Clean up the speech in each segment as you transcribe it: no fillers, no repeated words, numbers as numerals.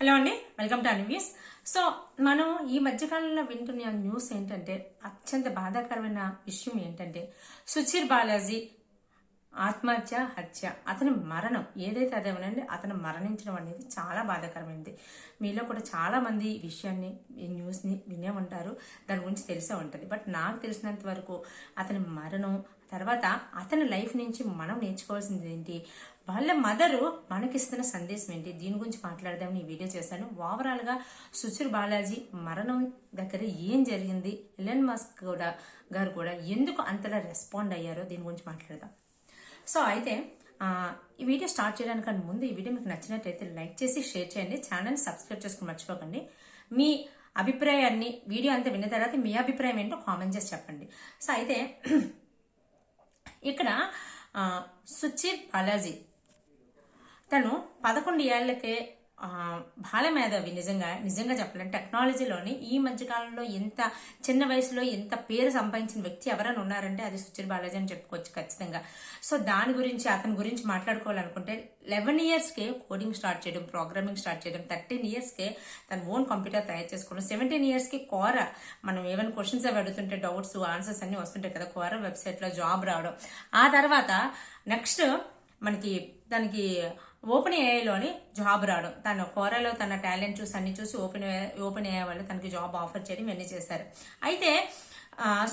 Hello అండి, welcome to అన్వ్యూస్. So మనం ఈ మధ్యకాలంలో వింటున్న న్యూస్ ఏంటంటే, అత్యంత బాధాకరమైన విషయం ఏంటంటే, సుచీర్ బాలాజీ హత్య, అతని మరణం ఏదైతే అదేమోనండి, అతను మరణించడం అనేది చాలా బాధాకరమైనది. మీలో కూడా చాలా మంది ఈ విషయాన్ని, ఈ న్యూస్ని వినే ఉంటారు, దాని గురించి తెలిసే ఉంటుంది. బట్ నాకు తెలిసినంత వరకు అతని మరణం తర్వాత అతని లైఫ్ నుంచి మనం నేర్చుకోవాల్సింది ఏంటి, వాళ్ళ మదరు మనకిస్తున్న సందేశం ఏంటి, దీని గురించి మాట్లాడదామని ఈ వీడియో చేశాను. ఓవరాల్గా సుచీర్ బాలాజీ మరణం దగ్గర ఏం జరిగింది, ఎలన్ మస్క్ గారు కూడా ఎందుకు అంతలా రెస్పాండ్ అయ్యారో దీని గురించి మాట్లాడదాం. సో అయితే ఈ వీడియో స్టార్ట్ చేయడానికన్నా ముందు ఈ వీడియో మీకు నచ్చినట్టయితే లైక్ చేసి షేర్ చేయండి, ఛానల్ సబ్స్క్రైబ్ చేసుకుని మర్చిపోకండి. మీ అభిప్రాయాన్ని వీడియో అంతా విన్న తర్వాత మీ అభిప్రాయం ఏంటో కామెంట్ చేసి చెప్పండి. సో అయితే ఇక్కడ సుచీర్ బాలాజీ తను 11 ఏళ్లకే బాలమేధావి. నిజంగా చెప్పాలంటే టెక్నాలజీలోని ఈ మధ్యకాలంలో ఇంత చిన్న వయసులో ఇంత పేరు సంపాదించిన వ్యక్తి ఎవరైనా ఉన్నారంటే అది సుచీర్ బాలాజీ అని చెప్పుకోవచ్చు ఖచ్చితంగా. సో దాని గురించి, అతని గురించి మాట్లాడుకోవాలనుకుంటే 11 ఇయర్స్కే కోడింగ్ స్టార్ట్ చేయడం, ప్రోగ్రామింగ్ స్టార్ట్ చేయడం, 13 ఇయర్స్కే తన ఓన్ కంప్యూటర్ తయారు చేసుకోవడం, 17 ఇయర్స్కి కోరా, మనం ఏమైనా క్వశ్చన్స్ అవి అడుగుతుంటే డౌట్స్ ఆన్సర్స్ అన్ని వస్తుంటాయి కదా, కోరా వెబ్సైట్లో జాబ్ రావడం. ఆ తర్వాత నెక్స్ట్ దానికి ఓపెన్ ఏఐలోని జాబ్ రావడం, తన కోరాలో తన టాలెంట్ చూసి అన్ని చూసి ఓపెన్ ఏఐ వాళ్ళు తనకి జాబ్ ఆఫర్ చేయడం ఇవన్నీ చేశారు. అయితే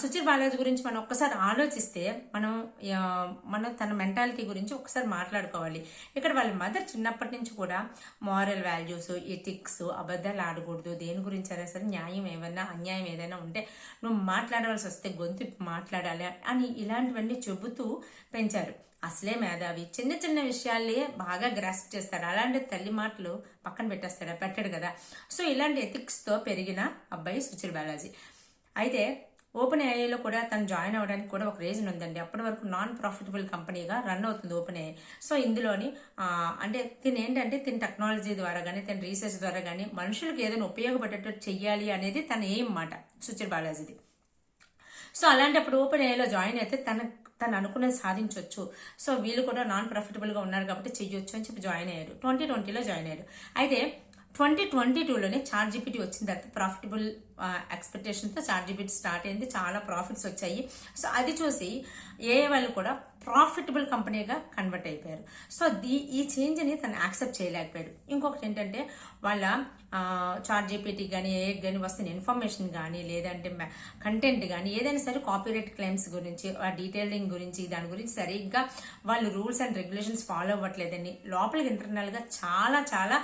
సుచీర్ బాలాజీ గురించి మనం ఒక్కసారి ఆలోచిస్తే మనం తన మెంటాలిటీ గురించి ఒకసారి మాట్లాడుకోవాలి. ఇక్కడ వాళ్ళ మదర్ చిన్నప్పటి నుంచి కూడా మారల్ వాల్యూస్, ఎథిక్స్, అబద్ధాలు ఆడకూడదు, దేని గురించి అయినా సరే న్యాయం ఏమైనా అన్యాయం ఏదైనా ఉంటే నువ్వు మాట్లాడవలసి వస్తే గొంతు మాట్లాడాలి అని ఇలాంటివన్నీ చెబుతూ పెంచారు. అసలే మేధావి, చిన్న చిన్న విషయాలే బాగా గ్రాస్ప్ చేస్తాడు. అలాంటి తల్లి మాటలు పక్కన పెట్టాడు కదా. సో ఇలాంటి ఎథిక్స్తో పెరిగిన అబ్బాయి సుచీర్ బాలాజీ. అయితే ఓపెన్ ఏఐలో కూడా తను జాయిన్ అవ్వడానికి కూడా ఒక రీజన్ ఉందండి. అప్పటి వరకు నాన్ ప్రాఫిటబుల్ కంపెనీగా రన్ అవుతుంది ఓపెన్ ఏఐ. సో ఇందులోని అంటే తిని టెక్నాలజీ ద్వారా కానీ, తన రీసెర్చ్ ద్వారా కానీ మనుషులకు ఏదైనా ఉపయోగపడేటట్టు చెయ్యాలి అనేది తన ఏం మాట సుచీర్ బాలాజీది. సో అలాంటప్పుడు ఓపెన్ ఏఐలో జాయిన్ అయితే తను అనుకున్నది సాధించవచ్చు. సో వీళ్ళు కూడా నాన్ ప్రాఫిటబుల్గా ఉన్నారు కాబట్టి చెయ్యొచ్చు అని చెప్పి జాయిన్ అయ్యారు. 2020లో జాయిన్ అయ్యారు. అయితే 2022లోనే ChatGPT వచ్చిన తర్వాత ప్రాఫిటబుల్ ఎక్స్పెక్టేషన్తో ChatGPT స్టార్ట్ అయింది, చాలా ప్రాఫిట్స్ వచ్చాయి. సో అది చూసి ఏఐ వాళ్ళు కూడా ప్రాఫిటబుల్ కంపెనీగా కన్వర్ట్ అయిపోయారు. సో ఈ చేంజ్ని తను యాక్సెప్ట్ చేయలేకపోయాడు. ఇంకొకటి ఏంటంటే వాళ్ళ ChatGPT కానీ ఏఐ కానీ వస్తున్న ఇన్ఫర్మేషన్ కానీ, లేదంటే కంటెంట్ కానీ ఏదైనా సరే కాపీరైట్ క్లెయిమ్స్ గురించి, డీటెయిలింగ్ గురించి, దాని గురించి సరిగ్గా వాళ్ళు రూల్స్ అండ్ రెగ్యులేషన్స్ ఫాలో అవ్వట్లేదని, లోపలికి ఇంటర్నల్గా చాలా చాలా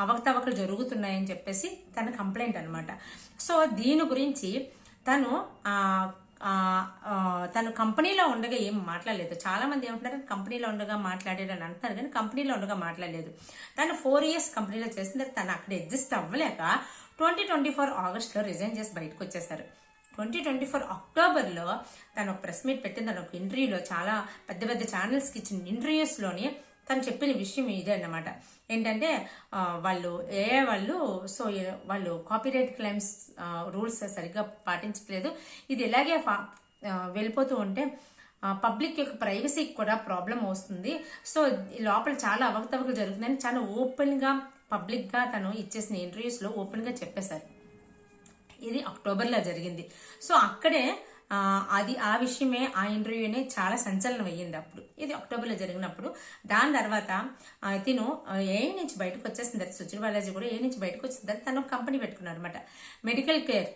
అవకతవకలు జరుగుతున్నాయని చెప్పేసి తన కంప్లైంట్ అనమాట. సో దీని గురించి తను కంపెనీలో ఉండగా ఏం మాట్లాడలేదు. చాలా మంది ఏమంటారు, కంపెనీలో ఉండగా మాట్లాడేదని అంటారు, కానీ కంపెనీలో ఉండగా మాట్లాడలేదు. తను 4 ఇయర్స్ కంపెనీలో చేసిన తను అక్కడ అడ్జస్ట్ అవ్వలేక 2024 ఆగస్టులో రిజైన్ చేసి బయటకు వచ్చేసారు. 2024 అక్టోబర్లో తను ఒక ప్రెస్ మీట్ పెట్టింది. తను ఒక ఇంటర్వ్యూలో, చాలా పెద్ద పెద్ద ఛానల్స్కి ఇచ్చిన ఇంటర్వ్యూస్లోని తను చెప్పిన విషయం ఇదే అన్నమాట. ఏంటంటే వాళ్ళు కాపీరైట్ క్లెయిమ్స్ రూల్స్ సరిగ్గా పాటించట్లేదు, ఇది ఇలాగే వెళ్ళిపోతూ ఉంటే పబ్లిక్ యొక్క ప్రైవసీకి కూడా ప్రాబ్లం వస్తుంది. సో లోపల చాలా అవకతవకలు జరుగుతుందని చాలా ఓపెన్గా పబ్లిక్గా తను ఇచ్చేసిన ఇంటర్వ్యూస్లో ఓపెన్గా చెప్పేశారు. ఇది అక్టోబర్లో జరిగింది. సో అక్కడే ఆ విషయమే, ఆ ఇంటర్వ్యూనే చాలా సంచలనం అయ్యింది అప్పుడు. ఇది అక్టోబర్లో జరిగినప్పుడు. దాని తర్వాత తిను ఏ నుంచి బయటకు వచ్చేసిన తర్వాత, సుచీర్ బాలాజీ కూడా ఏ నుంచి బయటకు వచ్చిన తర్వాత తను కంపెనీ పెట్టుకున్నారు అనమాట. మెడికల్ కేర్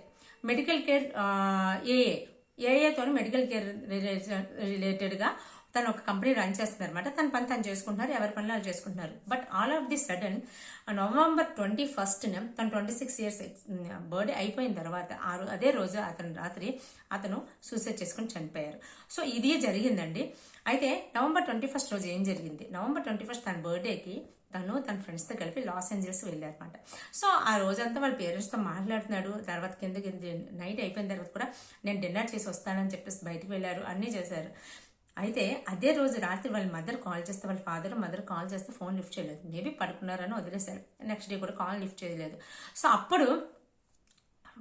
ఏఏతో మెడికల్ కేర్ రిలేటెడ్గా తను ఒక కంపెనీ రన్ చేస్తున్నారు అనమాట. తన పని తను చేసుకుంటున్నారు, ఎవరి పనులు వాళ్ళు చేసుకుంటున్నారు. But all of the sudden November 21న తను 26 ఇయర్స్ బర్త్డే అయిపోయిన తర్వాత అదే రోజు రాత్రి అతను సూసైడ్ చేసుకుని చనిపోయారు. సో ఇది జరిగిందండి. అయితే నవంబర్ 21 రోజు ఏం జరిగింది, నవంబర్ 21 తన బర్త్డేకి తన ఫ్రెండ్స్తో కలిపి లాస్ ఏంజల్స్ వెళ్ళారనమాట. సో ఆ రోజంతా వాళ్ళ పేరెంట్స్తో మాట్లాడుతున్నాడు. తర్వాత కిందకి నైట్ అయిపోయిన తర్వాత కూడా నేను డిన్నర్ చేసి వస్తానని చెప్పేసి బయటకు వెళ్ళారు, అన్నీ చేశారు. అయితే అదే రోజు రాత్రి వాళ్ళ మదర్ కాల్ చేస్తే, వాళ్ళ మదర్ కాల్ చేస్తే ఫోన్ లిఫ్ట్ చేయలేదు. మేబీ పడుకున్నారని వదిలేశారు. నెక్స్ట్ డే కూడా కాల్ లిఫ్ట్ చేయలేదు. సో అప్పుడు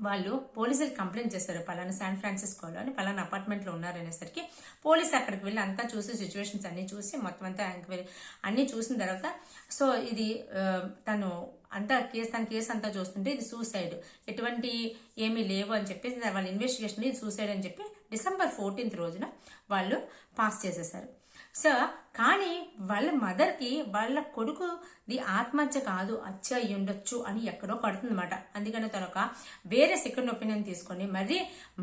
వాళ్ళు పోలీసులు కంప్లైంట్ చేశారు, పలానా శాన్ ఫ్రాన్సిస్కోలో అని పలానా అపార్ట్మెంట్లో ఉన్నారనేసరికి పోలీసు అక్కడికి వెళ్ళి అంతా చూసి సిచ్యువేషన్స్ అన్ని చూసి మొత్తం అంతా ఎంక్వైరీ అన్ని చూసిన తర్వాత సో ఇది తను తన కేసు అంతా చూస్తుంటే ఇది సూసైడ్, ఎటువంటి ఏమీ లేవు అని చెప్పేసి వాళ్ళ ఇన్వెస్టిగేషన్ ఇది సూసైడ్ అని చెప్పి December 14th రోజున వాళ్ళు పాస్ చేసేసారు. సో కానీ వాళ్ళ మదర్కి వాళ్ళ కొడుకుది ఆత్మహత్య కాదు, హత్య అయ్యి ఉండొచ్చు అని ఎక్కడో పడుతుంది అనమాట. అందుకని తను ఒక వేరే సెకండ్ ఒపీనియన్ తీసుకొని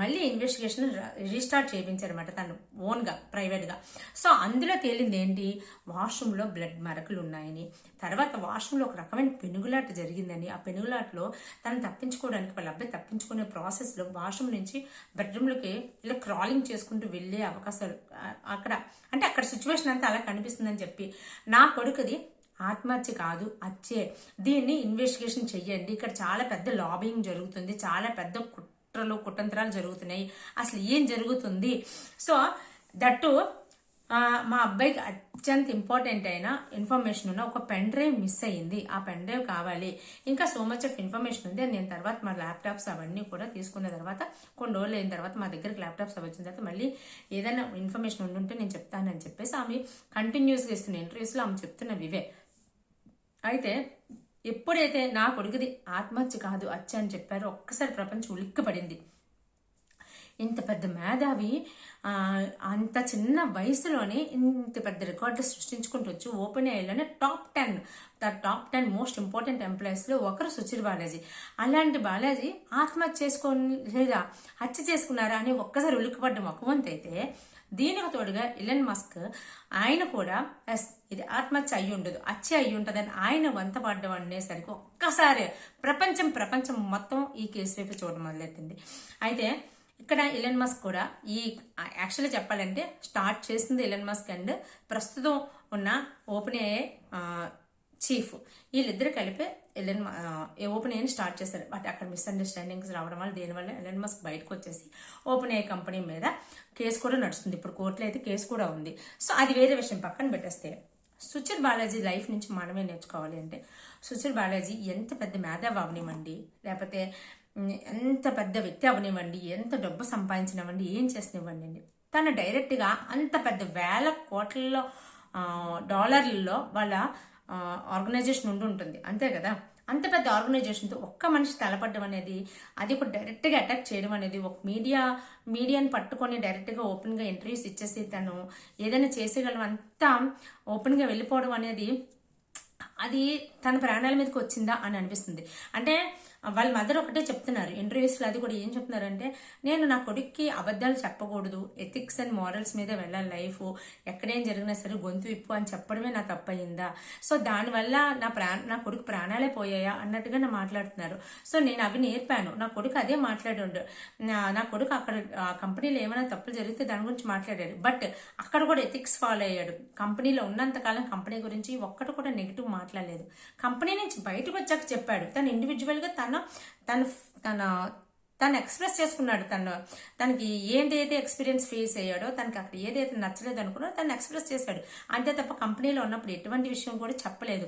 మళ్ళీ ఇన్వెస్టిగేషన్ రీస్టార్ట్ చేయించారనమాట తను ఓన్గా ప్రైవేట్గా. సో అందులో తేలింది ఏంటి, వాష్రూమ్లో బ్లడ్ మరకలు ఉన్నాయని, తర్వాత వాష్రూమ్లో ఒక రకమైన పెనుగులాట జరిగిందని, ఆ పెనుగులాటలో తను తప్పించుకోవడానికి వాళ్ళ అబ్బాయి తప్పించుకునే ప్రాసెస్లో వాష్రూమ్ నుంచి బెడ్రూమ్లోకి ఇలా క్రాలింగ్ చేసుకుంటూ వెళ్ళే అవకాశాలు అక్కడ సిచ్యువేషన్ అంతా అలా కనిపిస్తుందని చెప్పి నా కొడుకుది ఆత్మహత్య కాదు హత్యే, దీన్ని ఇన్వెస్టిగేషన్ చెయ్యండి, ఇక్కడ చాలా పెద్ద లాబింగ్ జరుగుతుంది, చాలా పెద్ద కుట్రంతరాలు జరుగుతున్నాయి, అసలు ఏం జరుగుతుంది. సో దట్టు మా అబ్బాయికి అత్యంత ఇంపార్టెంట్ అయిన ఇన్ఫర్మేషన్ ఉన్న ఒక పెన్ డ్రైవ్ మిస్ అయ్యింది, ఆ పెన్ డ్రైవ్ కావాలి, ఇంకా సో మచ్ ఆఫ్ ఇన్ఫర్మేషన్ ఉంది. నేను తర్వాత మా ల్యాప్టాప్స్ అవన్నీ కూడా తీసుకున్న తర్వాత కొన్ని రోజులు అయిన తర్వాత మా దగ్గరికి ల్యాప్టాప్స్ అవి వచ్చిన తర్వాత మళ్ళీ ఏదైనా ఇన్ఫర్మేషన్ ఉండుంటే నేను చెప్తానని చెప్పేసి ఆమె కంటిన్యూస్గా ఇస్తున్న ఇంటర్వ్యూస్లో ఆమె చెప్తున్నవివే. అయితే ఎప్పుడైతే నా కొడుకుది ఆత్మహత్య కాదు హత్య అని చెప్పారో ఒక్కసారి ప్రపంచం ఉలిక్కిపడింది. ఇంత పెద్ద మేధావి అంత చిన్న వయసులోనే ఇంత పెద్ద రికార్డులు సృష్టించుకుంటూ వచ్చి ఓపెన్ ఏఐలోనే టాప్ 10 మోస్ట్ ఇంపార్టెంట్ ఎంప్లాయీస్లో ఒకరు సుచిర్ బాలాజీ. అలాంటి బాలాజీ ఆత్మహత్య లేదా హత్య చేసుకున్నారా అని ఒక్కసారి ఉలిక్కిపడ్డ మొక్కవంత అయితే, దీనికి తోడుగా ఎలన్ మస్క్ ఆయన కూడా ఇది ఆత్మహత్య అయ్యి ఉండదు హత్య అయ్యి ఉంటుందని ఆయన వంత పడ్డం అనేసరికి ఒక్కసారి ప్రపంచం మొత్తం ఈ కేసు వైపు చూడడం మొదలెట్టింది. అయితే ఇక్కడ ఎలన్ మస్క్ కూడా ఈ యాక్చువల్గా చెప్పాలంటే స్టార్ట్ చేసింది ఎలన్ మస్క్ అండ్ ప్రస్తుతం ఉన్న ఓపెన్ ఏఐ చీఫ్, వీళ్ళిద్దరు కలిపి ఓపెన్ ఏఐని స్టార్ట్ చేశారు. బట్ అక్కడ మిస్అండర్స్టాండింగ్స్ రావడం వల్ల దీనివల్ల ఎలన్ మస్క్ బయటకు వచ్చేసి ఓపెన్ ఏఐ కంపెనీ మీద కేసు కూడా నడుస్తుంది. ఇప్పుడు కోర్టులో అయితే కేసు కూడా ఉంది. సో అది వేరే విషయం పక్కన పెట్టేస్తే, సుచిర్ బాలాజీ లైఫ్ నుంచి మనమే నేర్చుకోవాలి అంటే, సుచిర్ బాలాజీ ఎంత పెద్ద మేధావి అవనివ్వండి, లేకపోతే ఎంత పెద్ద వ్యక్తి అవనివ్వండి, ఎంత డబ్బు సంపాదించినవ్వండి, ఏం చేసినవ్వండి, తను డైరెక్ట్గా అంత పెద్ద వేల కోట్లలో డాలర్లలో వాళ్ళ ఆర్గనైజేషన్ ఉంటుంది అంతే కదా. అంత పెద్ద ఆర్గనైజేషన్తో ఒక్క మనిషి తలపడడం అనేది, అది ఒక డైరెక్ట్గా అటాక్ చేయడం అనేది, ఒక మీడియాని పట్టుకొని డైరెక్ట్గా ఓపెన్గా ఇంటర్వ్యూస్ ఇచ్చేసి తను ఏదైనా చేసేయగలం అంతా ఓపెన్గా వెళ్ళిపోవడం అనేది, అది తన ప్రాణాల మీదకి వచ్చిందా అని అనిపిస్తుంది. అంటే వాళ్ళ మదర్ ఒకటే చెప్తున్నారు ఇంటర్వ్యూస్లో, అది కూడా ఏం చెప్తున్నారంటే, నేను నా కొడుక్కి అబద్ధాలు చెప్పకూడదు, ఎథిక్స్ అండ్ మారల్స్ మీద వెళ్ళాలి లైఫ్, ఎక్కడేం జరిగినా సరే గొంతు విప్పు అని చెప్పడమే నా తప్పయిందా, సో దానివల్ల నా కొడుకు ప్రాణాలే పోయాయా అన్నట్టుగా నా మాట్లాడుతున్నారు. సో నేను అవి నేర్పాను, నా కొడుకు అదే మాట్లాడు, నా కొడుకు అక్కడ ఆ కంపెనీలో ఏమైనా తప్పులు జరిగితే దాని గురించి మాట్లాడాడు, బట్ అక్కడ కూడా ఎథిక్స్ ఫాలో అయ్యాడు. కంపెనీలో ఉన్నంతకాలం కంపెనీ గురించి ఒక్కటి కూడా నెగిటివ్ మాట్లాడలేదు. కంపెనీ నుంచి బయటకు వచ్చాక చెప్పాడు, తను ఇండివిజువల్గా తను ఎక్స్ప్రెస్ చేసుకున్నాడు, తనకి ఏదైతే ఎక్స్పీరియన్స్ ఫేస్ అయ్యాడో, తనకి అక్కడ ఏదైతే నచ్చలేదు అనుకున్నాడో తను ఎక్స్ప్రెస్ చేశాడు అంతే తప్ప కంపెనీలో ఉన్నప్పుడు ఎటువంటి విషయం కూడా చెప్పలేదు.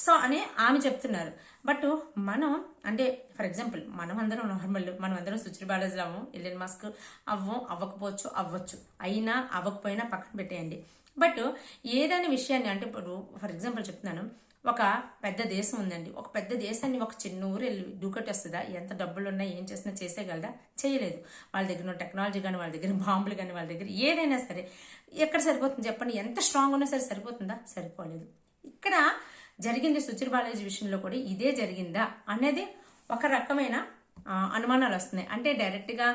సో అని ఆమె చెప్తున్నారు. బట్ మనం అంటే ఫర్ ఎగ్జాంపుల్ మనమందరం నార్మల్, మనమందరం సుచిర్ బాలాజీలో అవ్వం, ఎలన్ మస్క్ అవ్వకపోవచ్చు, అవ్వచ్చు, అయినా అవ్వకపోయినా పక్కన పెట్టేయండి. బట్ ఏదైనా విషయాన్ని అంటే ఇప్పుడు ఫర్ ఎగ్జాంపుల్ చెప్తున్నాను, ఒక పెద్ద దేశం ఉందండి, ఒక పెద్ద దేశాన్ని ఒక చిన్న ఊరు వెళ్ళి దూకట్టేస్తుందా, ఎంత డబ్బులు ఉన్నా ఏం చేసినా చేసేయగలదా, చేయలేదు. వాళ్ళ దగ్గర ఉన్న టెక్నాలజీ కానీ, వాళ్ళ దగ్గర బాంబులు కానీ, వాళ్ళ దగ్గర ఏదైనా సరే ఎక్కడ సరిపోతుంది చెప్పండి, ఎంత స్ట్రాంగ్ ఉన్నా సరే సరిపోతుందా, సరిపోలేదు. ఇక్కడ జరిగింది సుచిర్ బాలాజీ విషయంలో కూడా ఇదే జరిగిందా అనేది ఒక రకమైన అనుమానాలు వస్తున్నాయి. అంటే డైరెక్ట్గా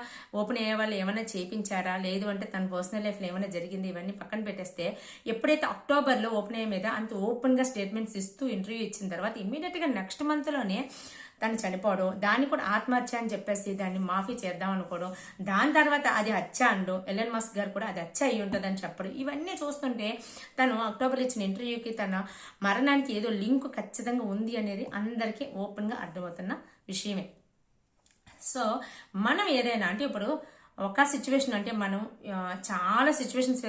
ఓపెన్ అయ్యే వాళ్ళు ఏమైనా చేయించారా, లేదు అంటే తన పర్సనల్ లైఫ్లో ఏమైనా జరిగింది, ఇవన్నీ పక్కన పెట్టేస్తే, ఎప్పుడైతే అక్టోబర్లో ఓపెన్ అయ్యే మీద అంత ఓపెన్గా స్టేట్మెంట్స్ ఇస్తూ ఇంటర్వ్యూ ఇచ్చిన తర్వాత ఇమ్మీడియట్గా నెక్స్ట్ మంత్లోనే తను చనిపోవడం, దాన్ని కూడా ఆత్మహత్య అని చెప్పేసి దాన్ని మాఫీ చేద్దాం అనుకోవడం, దాని తర్వాత అది హత్య అనడం, ఎలన్ మస్క్ గారు కూడా అది హత్య అయ్యి ఉంటుందని చెప్పడం, ఇవన్నీ చూస్తుంటే తను అక్టోబర్లో ఇచ్చిన ఇంటర్వ్యూకి తన మరణానికి ఏదో లింక్ ఖచ్చితంగా ఉంది అనేది అందరికీ ఓపెన్గా అర్థమవుతున్న విషయమే. సో మనం ఏదైనా అంటే ఇప్పుడు ఒక సిచ్యువేషన్ అంటే మనం చాలా సిచ్యువేషన్స్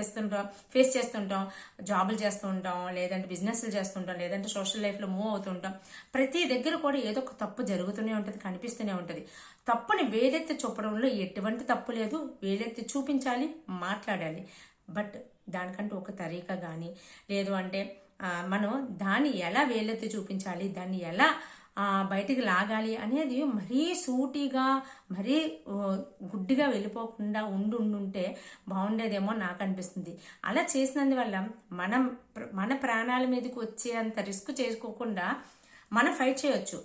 ఫేస్ చేస్తుంటాం. జాబులు చేస్తూ ఉంటాం, లేదంటే బిజినెస్లు చేస్తుంటాం, లేదంటే సోషల్ లైఫ్లో మూవ్ అవుతుంటాం. ప్రతి దగ్గర కూడా ఏదో ఒక తప్పు జరుగుతూనే ఉంటుంది, కనిపిస్తూనే ఉంటుంది. తప్పుని వేలెత్తి చూపడంలో ఎటువంటి తప్పు లేదు. వేలెత్తి చూపించాలి, మాట్లాడాలి. బట్ దానికంటూ ఒక తరీకా కానీ లేదు అంటే మనం దాన్ని ఎలా వేలెత్తి చూపించాలి, దాన్ని ఎలా బయటికి లాగాలి అనేది మరీ సూటిగా మరీ గుడ్డిగా వెళ్ళిపోకుండా ఉండుంటే బాగుండేదేమో నాకు అనిపిస్తుంది. అలా చేసినందువల్ల మన ప్రాణాల మీదకి వచ్చేంత రిస్క్ చేసుకోకుండా మనం ఫైట్ చేయొచ్చు.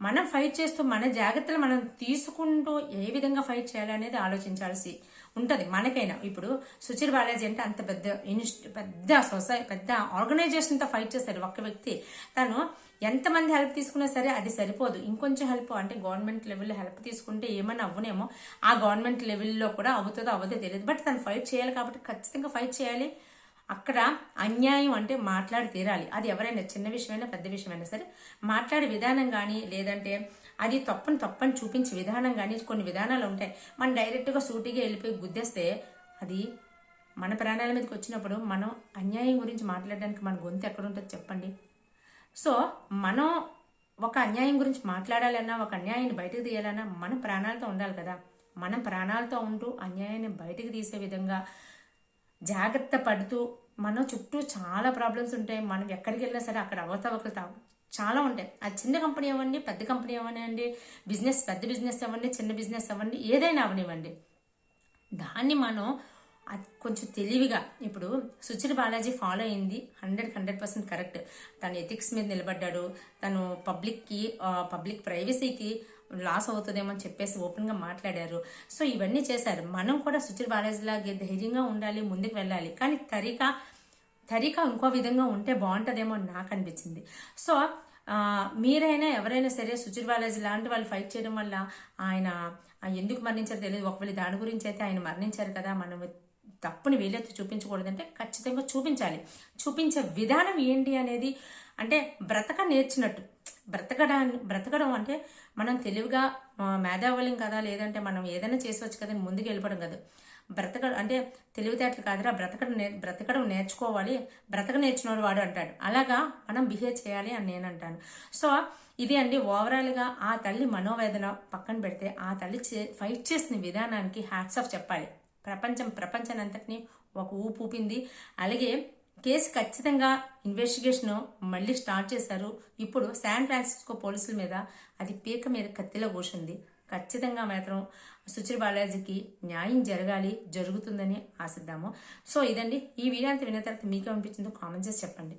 మనం ఫైట్ చేస్తూ మన జాగ్రత్తలు మనం తీసుకుంటూ ఏ విధంగా ఫైట్ చేయాలనేది ఆలోచించాల్సి ఉంటుంది మనకైనా. ఇప్పుడు సుచిర్ బాలాజీ అంటే అంత పెద్ద ఆర్గనైజేషన్తో ఫైట్ చేశారు ఒక్క వ్యక్తి. తను ఎంతమంది హెల్ప్ తీసుకున్నా సరే అది సరిపోదు. ఇంకొంచెం హెల్ప్ అంటే గవర్నమెంట్ లెవెల్లో హెల్ప్ తీసుకుంటే ఏమైనా అవ్వనేమో. ఆ గవర్నమెంట్ లెవెల్లో కూడా అవుతుందో అవ్వదో తెలియదు. బట్ తను ఫైట్ చేయాలి కాబట్టి ఖచ్చితంగా ఫైట్ చేయాలి. అక్కడ అన్యాయం అంటే మాట్లాడి తీరాలి. అది ఎవరైనా చిన్న విషయమైనా పెద్ద విషయమైనా సరే మాట్లాడే విధానం కానీ లేదంటే అది తప్పని చూపించే విధానం కానీ కొన్ని విధానాలు ఉంటాయి. మనం డైరెక్ట్గా సూటిగా వెళ్ళిపోయి గుద్దేస్తే అది మన ప్రాణాల మీదకి వచ్చినప్పుడు మనం అన్యాయం గురించి మాట్లాడడానికి మన గొంతు ఎక్కడుంటుంది చెప్పండి. సో మనం ఒక అన్యాయం గురించి మాట్లాడాలన్నా ఒక అన్యాయాన్ని బయటకు తీయాలన్నా మన ప్రాణాలతో ఉండాలి కదా. మనం ప్రాణాలతో ఉంటూ అన్యాయాన్ని బయటకు తీసే విధంగా జాగ్రత్త పడుతూ మన చుట్టూ చాలా ప్రాబ్లమ్స్ ఉంటాయి. మనం ఎక్కడికి వెళ్ళినా సరే అక్కడ అవతవకలు చాలా ఉంటాయి. అది చిన్న కంపెనీ అవ్వండి, పెద్ద కంపెనీ అవ్వనివ్వండి, పెద్ద బిజినెస్ అవ్వండి, చిన్న బిజినెస్ అవ్వండి, ఏదైనా అవనివ్వండి, దాన్ని మనం అది కొంచెం తెలివిగా ఇప్పుడు సుచిర్ బాలాజీ ఫాలో అయింది 100% కరెక్ట్. తను ఎథిక్స్ మీద నిలబడ్డాడు. తను పబ్లిక్ ప్రైవసీకి లాస్ అవుతుందేమో అని చెప్పేసి ఓపెన్గా మాట్లాడారు. సో ఇవన్నీ చేశారు. మనం కూడా సుచిర్ బాలాజీ లాగే ధైర్యంగా ఉండాలి, ముందుకు వెళ్ళాలి. కానీ తరీకా ఇంకో విధంగా ఉంటే బాగుంటుందేమో నాకు అనిపించింది. సో మీరైనా ఎవరైనా సరే సుచిర్ బాలాజీ లాంటి వాళ్ళు ఫైట్ చేయడం వల్ల ఆయన ఎందుకు మరణించారో తెలియదు. ఒకవేళ దాని గురించి అయితే ఆయన మరణించారు కదా, మనం తప్పుని వేలెత్తి చూపించకూడదంటే ఖచ్చితంగా చూపించాలి. చూపించే విధానం ఏంటి అనేది అంటే నేర్చినట్టు బ్రతకడం అంటే మనం తెలివిగా మేధావులం కదా, లేదంటే మనం ఏదైనా చేసవచ్చు కదా, ముందుకు వెళ్ళిపోవడం కదా. అంటే తెలివితేటలు కాదురా, బ్రతకడం నేర్చుకోవాలి, నేర్చుకున్నాడు వాడు అంటాడు. అలాగా మనం బిహేవ్ చేయాలి అని నేను అంటాను. సో ఇది అండి ఓవరాల్గా ఆ తల్లి మనోవేదన పక్కన పెడితే ఆ తల్లి ఫైట్ చేసిన విధానానికి హ్యాట్స్ ఆఫ్ చెప్పాలి. ప్రపంచాన్ని అంతటినీ ఒక ఊపు ఊపింది. అలాగే కేసు ఖచ్చితంగా ఇన్వెస్టిగేషన్ మళ్ళీ స్టార్ట్ చేశారు. ఇప్పుడు శాన్ ఫ్రాన్సిస్కో పోలీసుల మీద అది పీక మీద కత్తిలో కూర్చుంది. ఖచ్చితంగా మాత్రం సుచిర్ బాలాజీకి న్యాయం జరుగుతుందని ఆశిద్దాము. సో ఇదండి ఈ వీడియో అంతా విన్న తర్వాత మీకు అనిపించిందో కామెంట్ చేసి చెప్పండి.